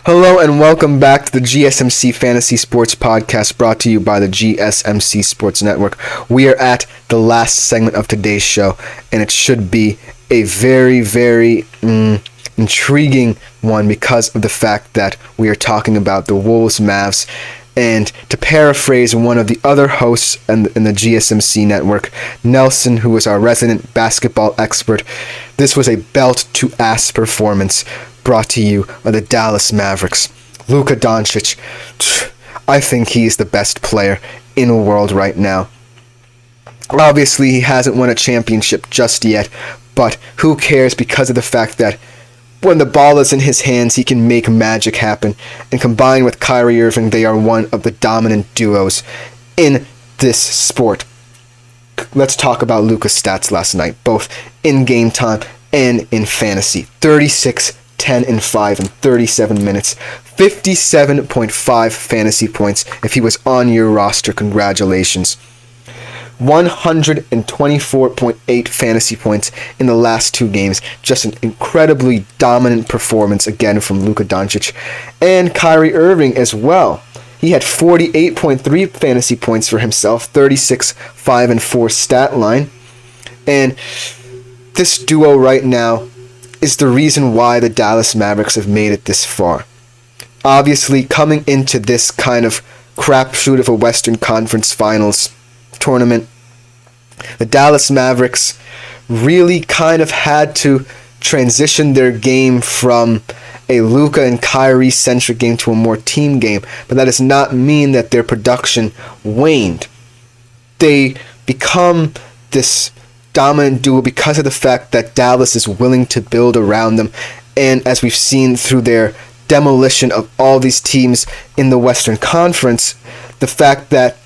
Hello and welcome back to the GSMC Fantasy Sports Podcast brought to you by the GSMC Sports Network. We are at the last segment of today's show, and it should be a very intriguing one because of the fact that we are talking about the Wolves Mavs. And to paraphrase one of the other hosts in the GSMC network, Nelson, who is our resident basketball expert, this was a belt-to-ass performance brought to you by the Dallas Mavericks. Luka Doncic, I think he's the best player in the world right now. Obviously, he hasn't won a championship just yet, but who cares because of the fact that when the ball is in his hands, he can make magic happen. And combined with Kyrie Irving, they are one of the dominant duos in this sport. Let's talk about Luka's stats last night, both in game time and in fantasy. 36, 10, and 5 in 37 minutes. 57.5 fantasy points if he was on your roster. Congratulations. 124.8 fantasy points in the last two games. Just an incredibly dominant performance again from Luka Doncic. And Kyrie Irving as well. He had 48.3 fantasy points for himself, 36, 5, and 4 stat line. And this duo right now is the reason why the Dallas Mavericks have made it this far. Obviously, coming into this kind of crapshoot of a Western Conference Finals tournament, the Dallas Mavericks really kind of had to transition their game from a Luka and Kyrie centric game to a more team game, but that does not mean that their production waned. They become this dominant duo because of the fact that Dallas is willing to build around them, and as we've seen through their demolition of all these teams in the Western Conference, the fact that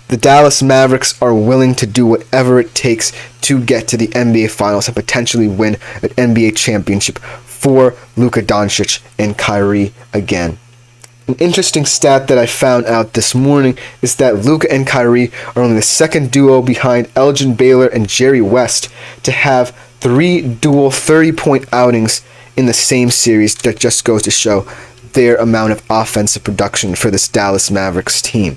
the Dallas Mavericks are willing to do whatever it takes to get to the NBA Finals and potentially win an NBA championship for Luka Doncic and Kyrie again. An interesting stat that I found out this morning is that Luka and Kyrie are only the second duo behind Elgin Baylor and Jerry West to have 3 dual 30-point outings in the same series. That just goes to show their amount of offensive production for this Dallas Mavericks team.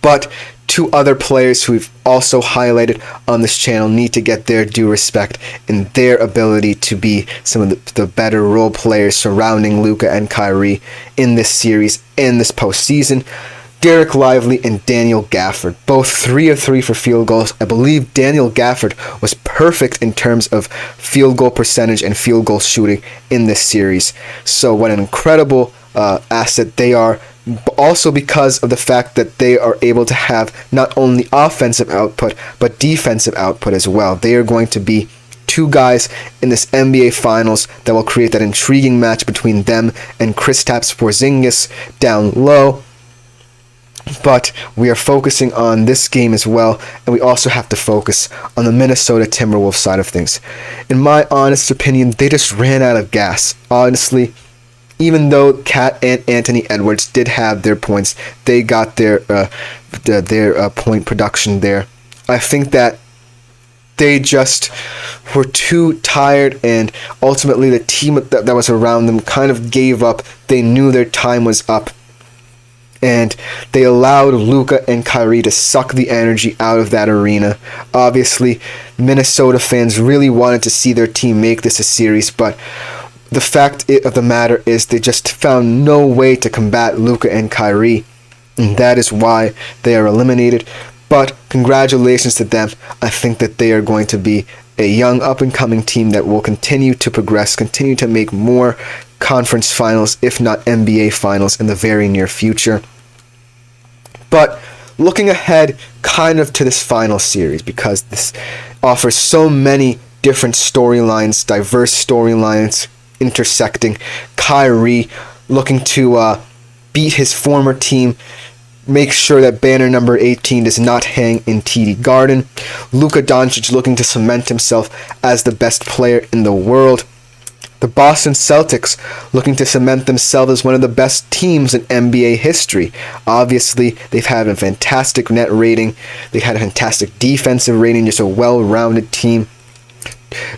But two other players who we've also highlighted on this channel need to get their due respect in their ability to be some of the better role players surrounding Luka and Kyrie in this series and this postseason. Derek Lively and Daniel Gafford, both 3 of 3 for field goals. I believe Daniel Gafford was perfect in terms of field goal percentage and field goal shooting in this series. So what an incredible asset they are. Also because of the fact that they are able to have not only offensive output, but defensive output as well. They are going to be two guys in this NBA Finals that will create that intriguing match between them and Kristaps Porzingis down low. But we are focusing on this game as well, and we also have to focus on the Minnesota Timberwolves side of things. In my honest opinion, they just ran out of gas. Honestly, even though Kat and Anthony Edwards did have their points, they got their point production there. I think that they just were too tired, and ultimately the team that was around them kind of gave up. They knew their time was up, and they allowed Luka and Kyrie to suck the energy out of that arena. Obviously, Minnesota fans really wanted to see their team make this a series, but the fact of the matter is they just found no way to combat Luka and Kyrie, and that is why they are eliminated. But congratulations to them. I think that they are going to be a young up-and-coming team that will continue to progress, continue to make more conference finals, if not NBA finals, in the very near future. But looking ahead kind of to this final series, because this offers so many different storylines, diverse storylines, intersecting. Kyrie looking to beat his former team, make sure that banner number 18 does not hang in TD Garden. Luka Doncic looking to cement himself as the best player in the world. The Boston Celtics looking to cement themselves as one of the best teams in NBA history. Obviously, they've had a fantastic net rating. They've had a fantastic defensive rating, just a well-rounded team.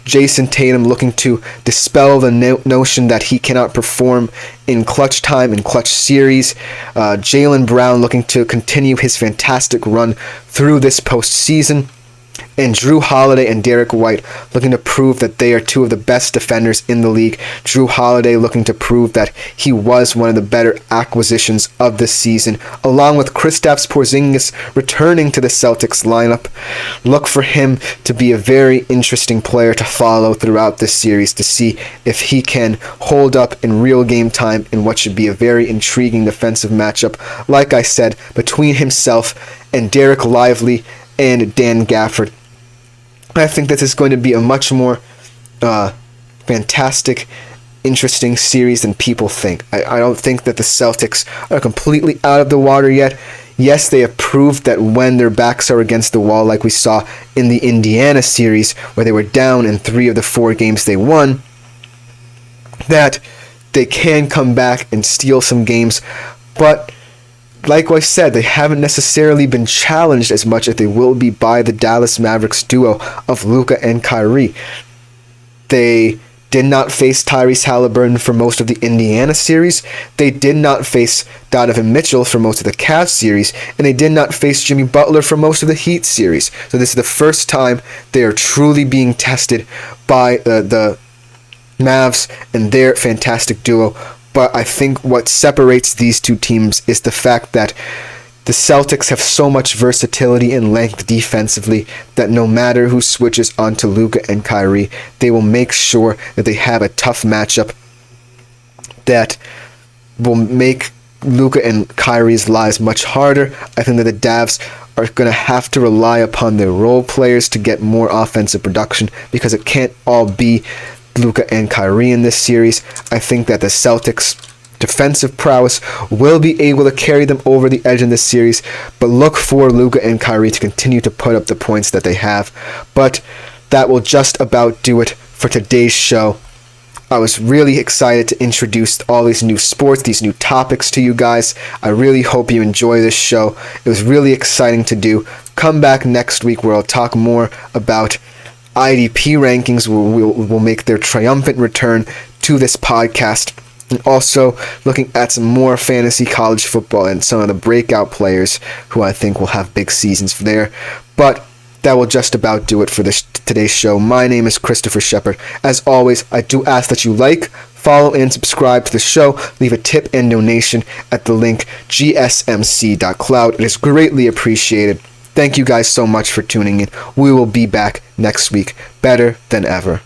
Jason Tatum looking to dispel the notion that he cannot perform in clutch time, in clutch series. Jaylen Brown looking to continue his fantastic run through this postseason. And Drew Holiday and Derek White looking to prove that they are two of the best defenders in the league. Drew Holiday looking to prove that he was one of the better acquisitions of the season, along with Kristaps Porzingis returning to the Celtics lineup. Look for him to be a very interesting player to follow throughout this series to see if he can hold up in real game time in what should be a very intriguing defensive matchup, like I said, between himself and Derek Lively and Dan Gafford. I think this is going to be a much more fantastic, interesting series than people think. I don't think that the Celtics are completely out of the water yet. Yes, they have proved that when their backs are against the wall, like we saw in the Indiana series, where they were down in 3 of the 4 games they won, that they can come back and steal some games. But like I said, they haven't necessarily been challenged as much as they will be by the Dallas Mavericks duo of Luka and Kyrie. They did not face Tyrese Halliburton for most of the Indiana series. They did not face Donovan Mitchell for most of the Cavs series. And they did not face Jimmy Butler for most of the Heat series. So this is the first time they are truly being tested by the Mavs and their fantastic duo. But I think what separates these two teams is the fact that the Celtics have so much versatility and length defensively that no matter who switches onto Luka and Kyrie, they will make sure that they have a tough matchup that will make Luka and Kyrie's lives much harder. I think that the Davs are going to have to rely upon their role players to get more offensive production because it can't all be Luka and Kyrie in this series. I think that the Celtics' defensive prowess will be able to carry them over the edge in this series, but look for Luka and Kyrie to continue to put up the points that they have. But that will just about do it for today's show. I was really excited to introduce all these new sports, these new topics to you guys. I really hope you enjoy this show. It was really exciting to do. Come back next week where I'll talk more about IDP rankings will make their triumphant return to this podcast. And also looking at some more fantasy college football and some of the breakout players who I think will have big seasons there. But that will just about do it for today's show. My name is Christopher Shepard. As always, I do ask that you like, follow, and subscribe to the show. Leave a tip and donation at the link gsmc.cloud. It is greatly appreciated. Thank you guys so much for tuning in. We will be back next week, better than ever.